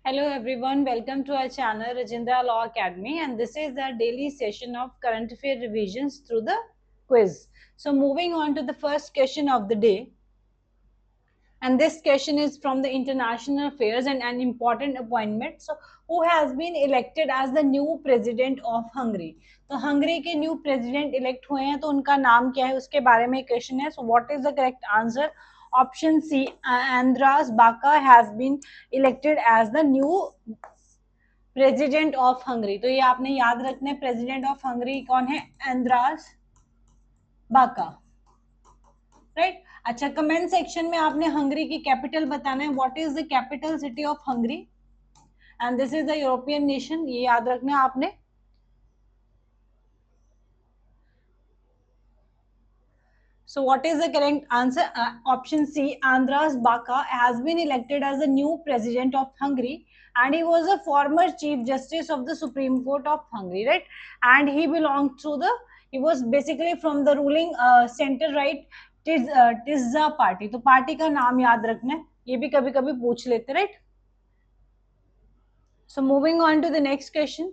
Hello everyone, welcome to our channel Rajindra Law Academy, and this is our daily session of current affair revisions through the quiz. So moving on to the first question of the day, and this question is from the international affairs and an important appointment. So who has been elected as the new president of Hungary? तो Hungary के new president elect हुए हैं, तो उनका नाम क्या है उसके बारे में क्वेश्चन है. So what is the correct answer? Option C, Andras Baka has been elected as the new president of Hungary. तो ये आपने याद रखना है, प्रेसिडेंट ऑफ हंगरी कौन है? एंड्रास बाका, राइट. अच्छा, कमेंट सेक्शन में आपने हंगरी की कैपिटल बताना है. What is the capital city of Hungary? And this is the European nation, ये याद रखना है आपने. So what is the correct answer? Option C, Andras Baka has been elected as the new president of Hungary, and he was a former chief justice of the Supreme Court of Hungary, right? And he belonged to he was basically from the ruling center right Tisza party. तो party का नाम याद रखना है, ये भी कभी कभी पूछ लेते, right? So moving on to the next question.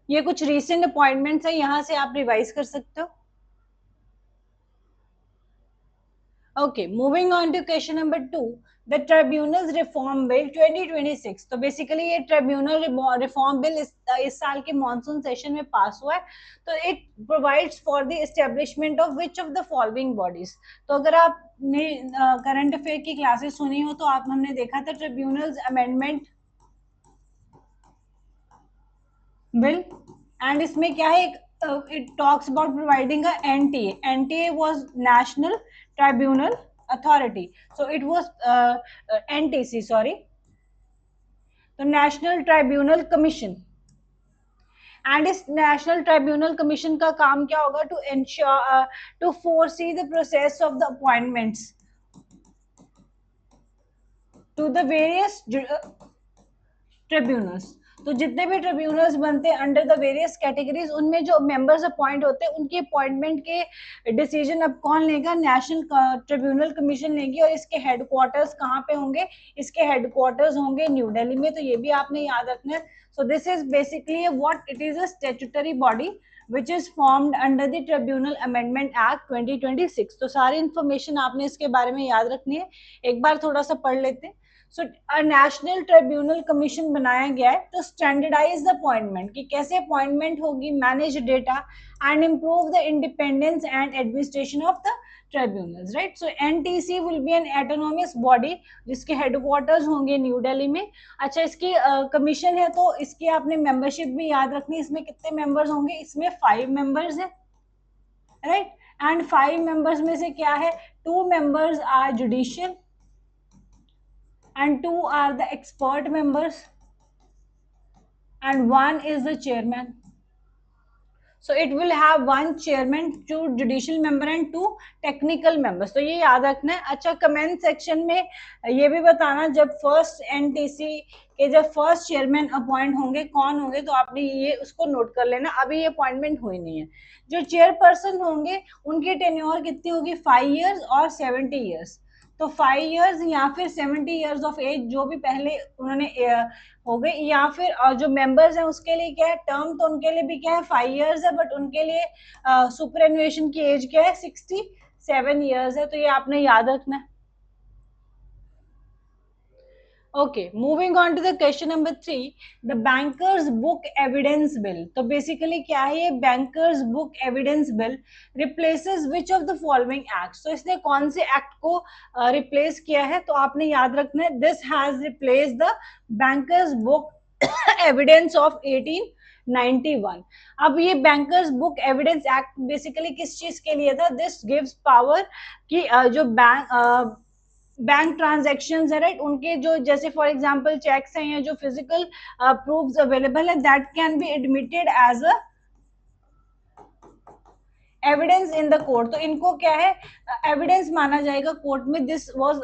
ये कुछ recent appointments है, यहाँ से आप रिवाइज कर सकते हो. Okay, moving on to question number 2, the Tribunals Reform Bill 2026. तो बेसिकली ये ट्रिब्यूनल रिफॉर्म बिल इस साल के मॉनसून सेशन में पास हुआ है. तो it provides for the establishment of which of the following bodies. तो अगर आपने करंट अफेयर की क्लासेस सुनी हो तो हमने देखा था ट्रिब्यूनल्स अमेंडमेंट बिल, एंड इसमें क्या है, it talks about providing a NTA. NTA was National Tribunal Authority. So it was NTC, sorry. The National Tribunal Commission. And इस नेशनल ट्राइब्यूनल कमीशन का काम क्या होगा? To ensure to foresee the process of the appointments to the various tribunals. तो जितने भी tribunals बनते हैं अंडर द वेरियस कैटेगरीज, उनमें जो मेंबर्स अपॉइंट होते हैं उनके अपॉइंटमेंट के डिसीजन अब कौन लेगा? नेशनल ट्रिब्यूनल कमीशन लेगी. और इसके हेडक्वार्टर्स कहाँ पे होंगे? इसके हेडक्वार्टर्स होंगे न्यू दिल्ली में. तो ये भी आपने याद रखना है. सो this is basically what it is a statutory body which is formed under the Tribunal Amendment Act 2026. तो सारी इंफॉर्मेशन आपने इसके बारे में याद रखनी है. एक बार थोड़ा सा पढ़ लेते हैं. सो नेशनल ट्रिब्यूनल कमीशन बनाया गया है तो स्टैंडर्डाइज द अपॉइंटमेंट, कि कैसे अपॉइंटमेंट होगी, manage data and improve the independence and administration of the tribunals, right. So NTC will be N autonomous body जिसके हेडक्वार्टर्स होंगे न्यू दिल्ली में. अच्छा, इसकी कमीशन है तो इसकी आपने मेंबरशिप भी याद रखनी है. इसमें कितने मेंबर्स होंगे? इसमें 5 मेंबर्स है, राइट. एंड 5 मेंबर्स में से क्या है? 2 members are judicial and 2 are the expert members and 1 is the chairman. So it will have 1 chairman, 2 judicial member and 2 technical members. तो ये याद रखना है. अच्छा, कमेंट सेक्शन में ये भी बताना जब फर्स्ट एनटीसी के जब फर्स्ट चेयरमैन अपॉइंट होंगे कौन होंगे, तो आपने ये उसको नोट कर लेना. अभी ये अपॉइंटमेंट हुई नहीं है. जो चेयरपर्सन होंगे उनकी टेन्योर कितनी होगी? 5 years और 70 years. तो 5 years या फिर 70 years ऑफ एज, जो भी पहले उन्होंने हो गए, या फिर जो मेंबर्स हैं उसके लिए क्या है टर्म, तो उनके लिए भी क्या है 5 years है, बट उनके लिए सुपरएनुएशन की एज क्या है? 67 years है. तो ये आपने याद रखना है. Okay, moving on to the question number 3, the Bankers Book Evidence Bill. तो basically क्या है ये Bankers Book Evidence Bill replaces which of the following acts? तो इसने कौन से एक्ट को replace किया है? तो आपने याद रखना है, this has replaced the Bankers Book Evidence of 1891. अब ये bankers book evidence act basically किस चीज के लिए था? दिस गिव्स पावर कि जो बैंक ट्रांजैक्शंस है, राइट, उनके जो जैसे फॉर एग्जांपल चेक्स हैं या जो फिजिकल प्रूफ्स अवेलेबल है, that can be admitted as a evidence in the court. तो इनको क्या है? एविडेंस माना जाएगा कोर्ट में. This was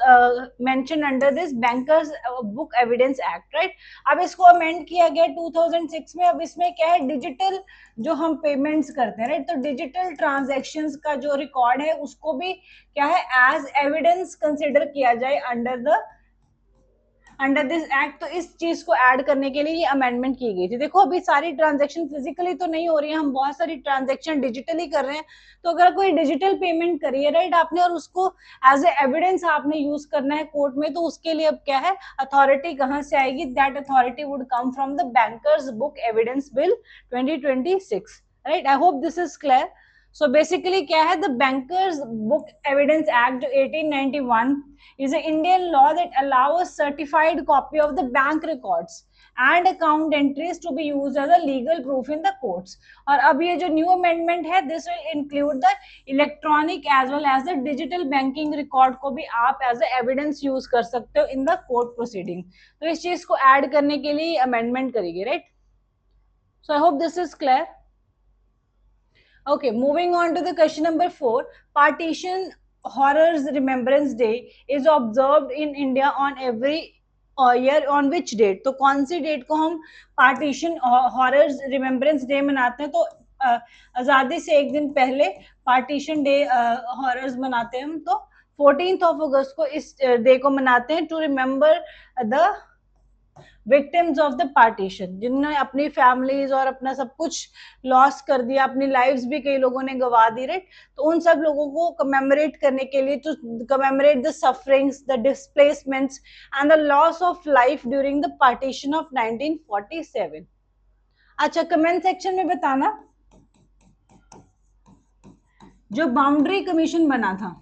mention under this bankers book evidence act, right. अब इसको अमेंड किया गया 2006 में. अब इसमें क्या है? डिजिटल जो हम पेमेंट्स करते हैं, राइट, तो डिजिटल ट्रांजैक्शंस का जो रिकॉर्ड है उसको भी क्या है? एज एविडेंस कंसिडर किया जाए अंडर अंडर दिस एक्ट। तो इस चीज को ऐड करने के लिए ये अमेंडमेंट की गई थी। देखो अभी सारी ट्रांजेक्शन फिजिकली तो नहीं हो रही है, हम बहुत सारी ट्रांजेक्शन डिजिटली कर रहे हैं। तो अगर कोई डिजिटल पेमेंट करी है राइट आपने, और उसको एज ए एविडेंस आपने यूज करना है कोर्ट में, तो उसके लिए अब क्या है, अथॉरिटी कहां से आएगी? That authority would come from the bankers book evidence bill 2026, right. I hope this is clear. So basically क्या है, the bankers book evidence act जो 1891 is an Indian law that allows a certified copy of the bank records and account entries to be used as a legal proof in the courts. और अब ये जो new amendment है, this will include the electronic as well as the digital banking record को भी आप as a evidence use कर सकते हो इन द कोर्ट प्रोसीडिंग। तो इस चीज को ऐड करने के लिए अमेंडमेंट करेगी, right. So I hope this is clear. Okay, moving on to the question number 4. Partition Horrors Remembrance Day is observed in India on every year on which date? तो कौन सी डेट को हम partition horrors remembrance day मनाते हैं? तो आजादी से एक दिन पहले पार्टीशन डे हॉरर्स मनाते हैं हम। तो 14 अगस्त को इस डे को मनाते हैं to remember the victims of the partition, जिन्होंने अपनी फैमिलीज और अपना सब कुछ लॉस कर दिया, अपनी लाइव्स भी कई लोगों ने गवा दी, राइट। तो उन सब लोगों को कमेमोरेट करने के लिए, to commemorate the sufferings, the displacements and the loss of life during the partition of 1947। अच्छा, कमेंट सेक्शन में बताना जो बाउंड्री कमीशन बना था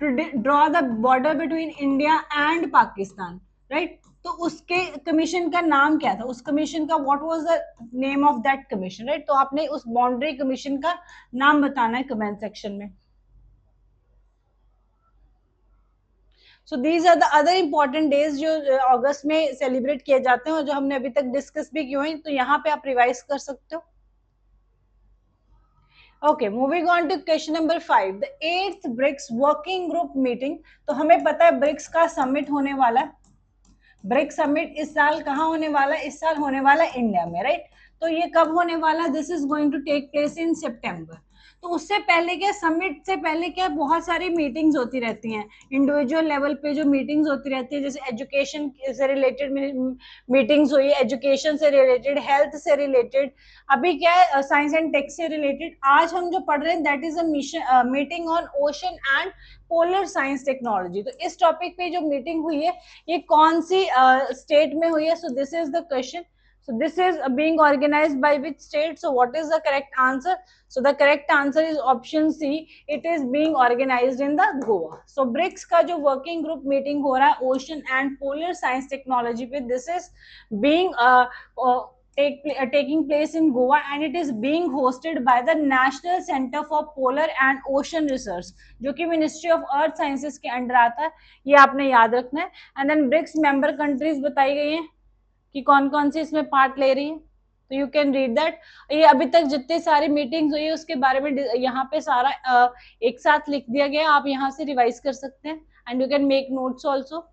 to draw the border between India and Pakistan, right. तो उसके कमीशन का नाम क्या था? उस कमीशन का what was the name of that commission, right. तो आपने उस बाउंड्री कमीशन का नाम बताना है कमेंट सेक्शन में। So these are the other important days जो अगस्त में सेलिब्रेट किए जाते हैं और जो हमने अभी तक डिस्कस भी किए हैं, तो यहाँ पे आप रिवाइज कर सकते हो। Okay, moving on to question number 5, the 8th BRICS working group meeting। तो हमें पता है ब्रिक्स का समिट होने वाला है। ब्रिक्स समिट इस साल कहाँ होने वाला है? इस साल होने वाला है इंडिया में, राइट। तो ये कब होने वाला? This is going to take place in September. तो उससे पहले क्या, समिट से पहले क्या, बहुत सारी मीटिंग्स होती रहती हैं इंडिविजुअल लेवल पे, जो मीटिंग्स होती रहती है, जैसे एजुकेशन से रिलेटेड मीटिंग्स हुई, एजुकेशन से रिलेटेड, हेल्थ से रिलेटेड, अभी क्या है साइंस एंड टेक से रिलेटेड। आज हम जो पढ़ रहे हैं that is a meeting on ocean and polar science technology. तो इस टॉपिक पे जो मीटिंग हुई है ये कौन सी स्टेट में हुई है? सो this is the question. So this is being organized by which state? So what is the correct answer? So the correct answer is option C. It is being organized in the Goa. So BRICS का जो working group meeting हो रहा है ocean and polar science technology पे, this is being taking place in Goa and it is being hosted by the National Center for Polar and Ocean Research, जो कि Ministry of Earth Sciences के under आता है। ये आपने याद रखना है। And then BRICS member countries बताई गई हैं कि कौन कौन सी इसमें पार्ट ले रही है। तो यू कैन रीड दैट। ये अभी तक जितनी सारी मीटिंग्स हुई है उसके बारे में यहाँ पे सारा एक साथ लिख दिया गया, आप यहाँ से रिवाइज कर सकते हैं and you can make notes also.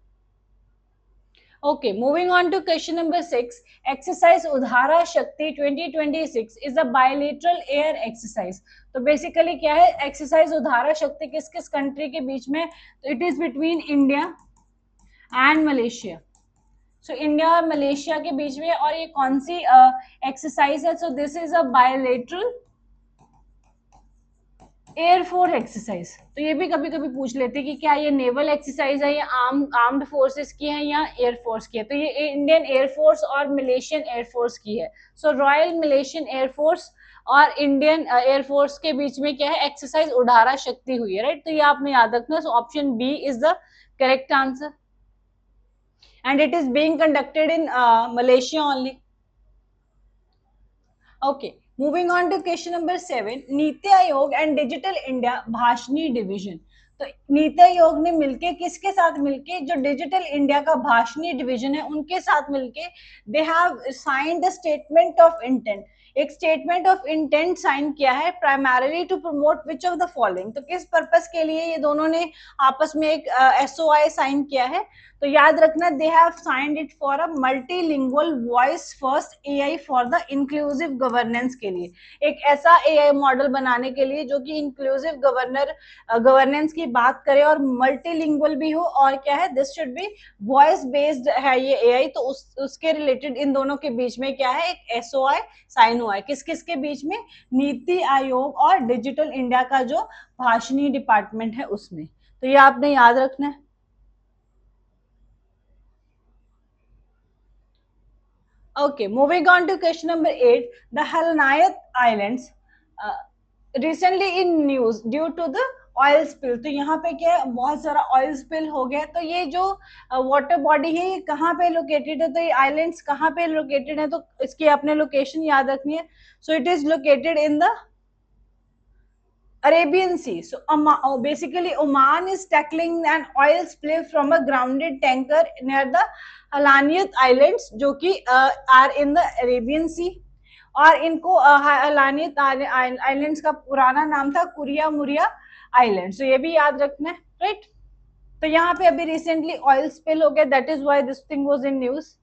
Okay, moving on to question number 6. Exercise Udhara Shakti 2026 is a bilateral air exercise. तो बेसिकली क्या है, एक्सरसाइज उधारा शक्ति किस किस कंट्री के बीच में? तो it is between India and Malaysia. So India और मलेशिया के बीच में, और ये कौन सी एक्सरसाइज है? सो this is a bilateral air force exercise. तो ये भी कभी कभी पूछ लेते हैं कि क्या ये नेवल एक्सरसाइज है या आर्म्ड फोर्सेस की है या एयरफोर्स की है। तो ये इंडियन एयरफोर्स और मलेशियन एयरफोर्स की है। सो रॉयल मलेशियन एयरफोर्स और इंडियन एयरफोर्स के बीच में क्या है, एक्सरसाइज उड़ारा शक्ति हुई है, राइट। तो ये आपने याद रखना। So option B is the correct answer and it is being conducted in Malaysia only. Okay, moving on to question number 7. NITI Aayog and Digital India Bhashini division. तो नीति आयोग ने मिलके किसके साथ मिलके, जो डिजिटल इंडिया का भाषणी डिवीजन है उनके साथ मिलके they have signed the statement of intent. एक स्टेटमेंट ऑफ इंटेंट साइन किया है primarily to promote which of the following. तो किस पर्पस के लिए ये दोनों ने आपस में एक SOI साइन किया है? तो याद रखना, दे have signed it for a multilingual voice first AI for the inclusive governance के लिए, एक ऐसा AI मॉडल बनाने के लिए जो कि इंक्लूसिव गवर्नेंस की बात करे और मल्टीलिंगुअल भी हो, और क्या है, this should be voice based है ये AI। तो उसके रिलेटेड इन दोनों के बीच में क्या है, एक SOI साइन हुआ है। किस किस के बीच में? नीति आयोग और डिजिटल इंडिया का जो भाषणी डिपार्टमेंट है उसमें। तो ये आपने याद रखना है। Okay, moving on to question number 8. The Halnayat Islands recently in news due to the oil spill. तो यहाँ पे क्या है, बहुत सारा ऑयल स्पिल हो गया। तो ये जो वाटर बॉडी है ये कहाँ पे लोकेटेड है? तो ये आइलैंड्स कहाँ पे लोकेटेड है? तो इसकी आपने लोकेशन याद रखनी है। So it is located in the Arabian Sea. So basically Oman is tackling an oil spill from a grounded tanker near the Halaniyat Islands जो कि are in the Arabian Sea। और इनको हलानियत आइलैंड्स का पुराना नाम था कुरिया मुरिया आइलैंड। तो ये भी याद रखना है, राइट। तो यहाँ पे अभी रिसेंटली ऑयल स्पिल हो गया, that is why this thing was in news.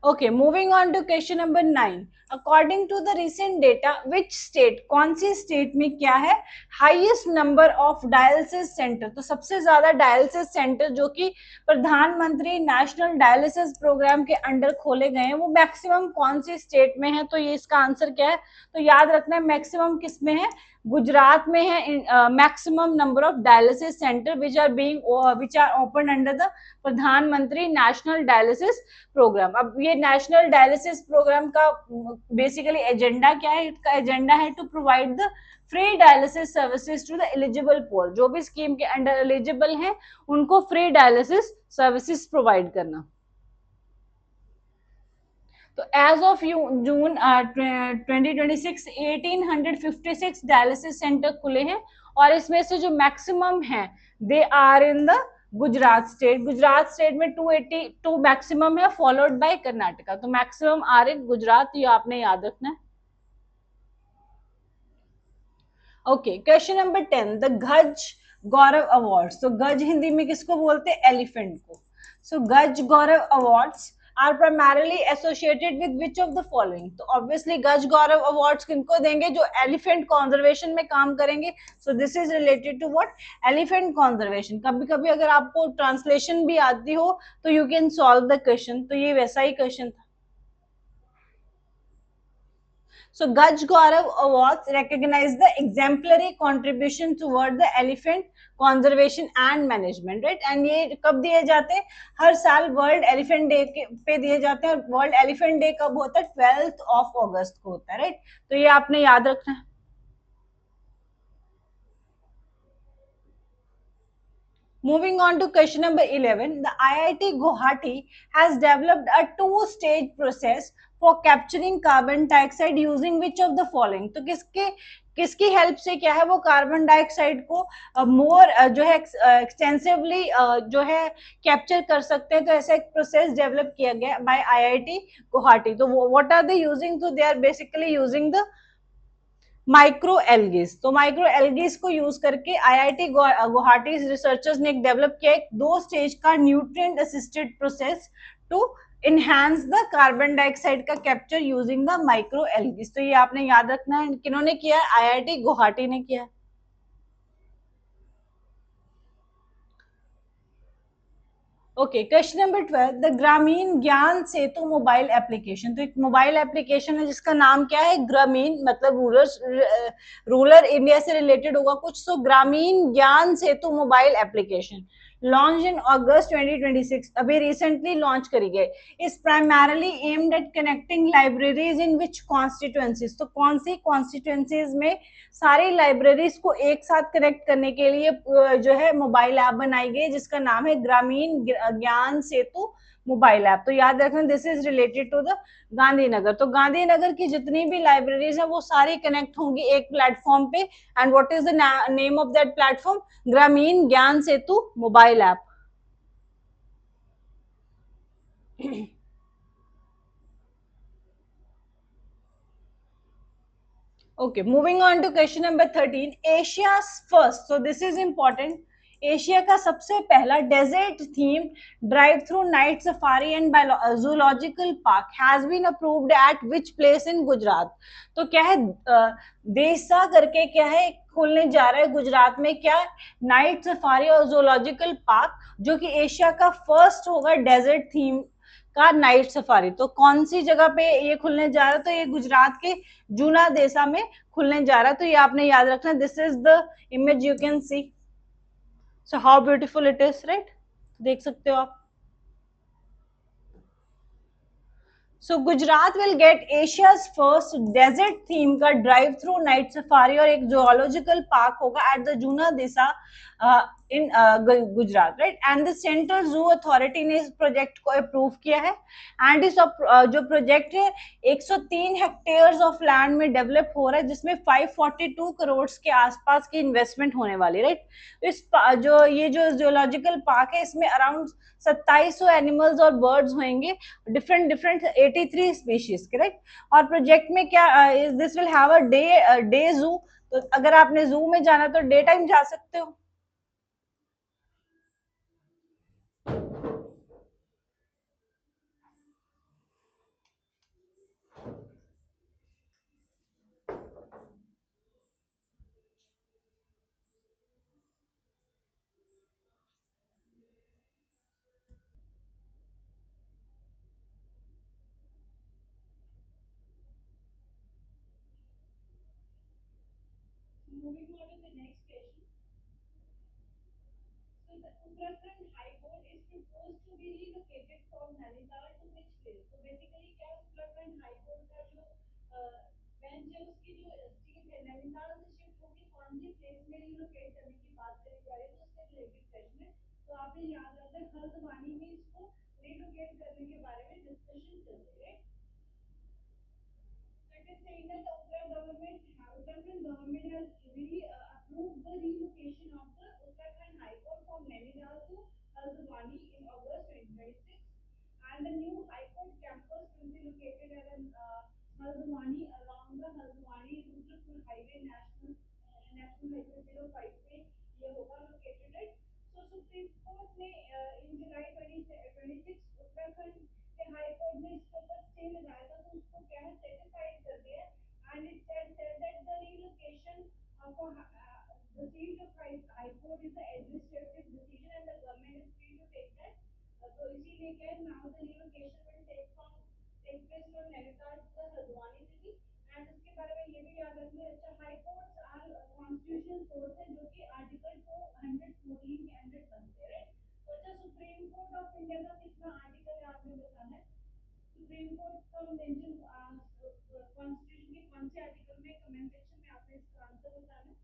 Okay, moving on to question number 9. According to the recent data, which state, कौन सी स्टेट में क्या है highest number of dialysis centre? तो सबसे ज्यादा डायलिसिस सेंटर जो कि प्रधानमंत्री नेशनल डायलिसिस प्रोग्राम के अंडर खोले गए हैं वो मैक्सिमम कौन सी स्टेट में है? तो ये इसका आंसर क्या है? तो याद रखना है, मैक्सिमम किस में है? गुजरात में है maximum number of dialysis centre which are open under the Pradhan Mantri national dialysis programme. अब ये नेशनल डायलिसिस प्रोग्राम का बेसिकली एजेंडा क्या है? इसका एजेंडा है to provide the free dialysis services to the eligible poor. जो भी स्कीम के अंडर एलिजिबल हैं उनको फ्री डायलिसिस सर्विसेज प्रोवाइड करना। तो as of June 2026 1856 dialysis centre खुले हैं और इसमें से जो मैक्सिमम है they are in the Gujarat state. Gujarat state में 282 मैक्सिमम है, फॉलोड बाय कर्नाटका। तो मैक्सिमम आर इन गुजरात, ये आपने याद रखना है। Okay, question number 10। द गज गौरव अवार्ड। तो गज हिंदी में किसको बोलते हैं? एलिफेंट को। So Gaj Gaurav awards are primarily associated with which of the following. तो ऑब्वियसली गज गौरव अवार्ड्स किनको देंगे? जो एलिफेंट कॉन्जर्वेशन में काम करेंगे। So this is related to what? Elephant conservation. कभी कभी अगर आपको ट्रांसलेशन भी आती हो तो you can solve the question. तो ये वैसा ही क्वेश्चन था। So Gaj Gaurav Awards recognize the exemplary contribution toward the elephant conservation and management, right? And ये कब दिए जाते हैं? हर साल वर्ल्ड एलिफेंट डे पे दिए जाते हैं। वर्ल्ड एलिफेंट डे कब होता है? 12 अगस्त को होता है, राइट। तो ये आपने याद रखना है। Moving on to question number 11, the IIT Guwahati has developed a two-stage process for capturing carbon dioxide using which of the following? तो किसकी हेल्प से क्या है वो कार्बन डाइऑक्साइड को मोर जो है एक्सटेंसिवली जो है कैप्चर कर सकते हैं। तो ऐसा एक प्रोसेस डेवलप किया गया बाय IIT गुवाहाटी। तो व्हाट आर दे यूजिंग? तो they are basically using the micro algae. तो माइक्रो एल्गीज को यूज करके IIT गुवाहाटी रिसर्चर्स ने डेवलप किया एक 2 स्टेज का nutrient assisted process to enhance the carbon dioxide का capture using the micro algae. तो ये आपने याद रखना है, किन्होंने किया है? IIT गुवाहाटी ने किया है। Okay, question number 12। द ग्रामीण ज्ञान सेतु मोबाइल एप्लीकेशन। तो एक मोबाइल एप्लीकेशन है जिसका नाम क्या है? ग्रामीण, मतलब रूरल इंडिया से रिलेटेड होगा कुछ। तो ग्रामीण Gyan Setu mobile application launch in अगस्त 2026, अभी रिसेंटली लॉन्च करी गई। Is primarily aimed at connecting libraries in which constituencies. तो कौन सी कॉन्स्टिट्यूएंसीज में सारी लाइब्रेरीज को एक साथ कनेक्ट करने के लिए जो है मोबाइल ऐप बनाई गई जिसका नाम है ग्रामीण ज्ञान सेतु मोबाइल ऐप। तो याद रखना, this is related to the Gandhinagar. तो गांधीनगर की जितनी भी लाइब्रेरीज है वो सारी कनेक्ट होंगी एक प्लेटफॉर्म पे। And what is the name of that platform? Gramin Gyan Setu mobile app. Okay, moving on to question number 13. Asia's first, so this is important. Asia का सबसे पहला desert theme drive through night safari and zoological park has been approved at which place in Gujarat. तो क्या है, देसा करके क्या है खुलने जा रहा है गुजरात में, क्या नाइट सफारी और जूलॉजिकल पार्क, जो कि एशिया का फर्स्ट होगा डेजर्ट थीम का नाइट सफारी. तो कौन सी जगह पे ये खुलने जा रहा है? तो ये गुजरात के जूना देसा में खुलने जा रहा है. तो ये आपने याद रखना. This is the image you can see. So how beautiful it is, right? देख सकते हो आप. So Gujarat will get Asia's first desert theme का ड्राइव थ्रू नाइट सफारी और एक जोलॉजिकल पार्क होगा at the Juna Deesa in Gujarat, right? And the central zoo authority ने इस प्रोजेक्ट को अप्रूव किया है. एंड इस जो प्रोजेक्ट है 103 हेक्टेयर्स ऑफ लैंड में डेवलप हो रहा है, जिसमें 542 करोड़ के आसपास की इन्वेस्टमेंट होने वाली, राइट? इस जो ये जो जियोलॉजिकल पार्क है, इसमें अराउंड 2700 एनिमल्स और बर्ड्स होंगे, डिफरेंट डिफरेंट 83 स्पीशीज के, राइट? और प्रोजेक्ट में क्या, this will have a day जू. तो अगर आपने जू में जाना तो डे टाइम जा सकते हो. Moving on to the next question. So the Uttarakhand High Court is proposed to be relocated from Nainital to which place? So basically क्या Uttarakhand High Court का जो बेंच है, उसकी जो सीट है नैनीताल से शिफ्ट होगी कौन सी प्लेस में रिलोकेट करने की बात करी जा रही है. तो उससे रिलेटेड क्वेश्चन है. तो आपने याद रखना है हल्द्वानी में इसको रिलोकेट करने के बारे में डिस्कशन चल रही है. It is saying that the Uttarakhand government has approved the relocation of the Uttarakhand High Court from Nainital to Haldwani in August 2026, and the new High Court campus will be located at Haldwani along the Haldwani-Rudrapur Highway National Highway 05 पे ये होगा located है. So Supreme Court ने in July 2026 Uttarakhand के high court ने इसके ऊपर stay लगाया था, तो उसको क्या है सेटिफाइड कर दिया. And it said that the relocation of the seat of high court is the administrative decision and the government is free to take that. तो इसीलिए क्या है now the relocation will take place from Nainital to the Haldwani city. And उसके बारे में ये भी याद रखना है. अच्छा, high courts are constitutional court है जो कि आर्टिकल 214 के अंडर बनते हैं. तो अच्छा, सुप्रीम कोर्ट ऑफ इंडिया का कितना आर्टिकल है आपने बताना है. सुप्रीम कोर्ट का मेंशन कॉन्स्टिट्यूशन के कौन से आर्टिकल में, कमेंट सेक्शन में आपने इसका आंसर बताना है.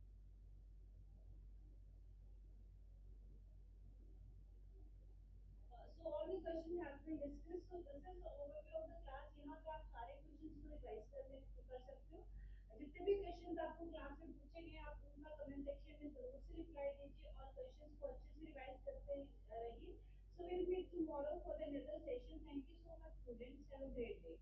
So all the questions have been discussed. So this is the overview of the class. यहाँ पे आप सारे questions को रिवाइज कर सकते हो. जितने भी questions आपको क्लास में पूछे गए आप उनका कमेंट सेक्शन में जरूर से रिप्लाई दीजिए और questions को अच्छे से रिवाइज करते रहिए. So we'll meet tomorrow for the another session. Thank you so much students. Have a great day.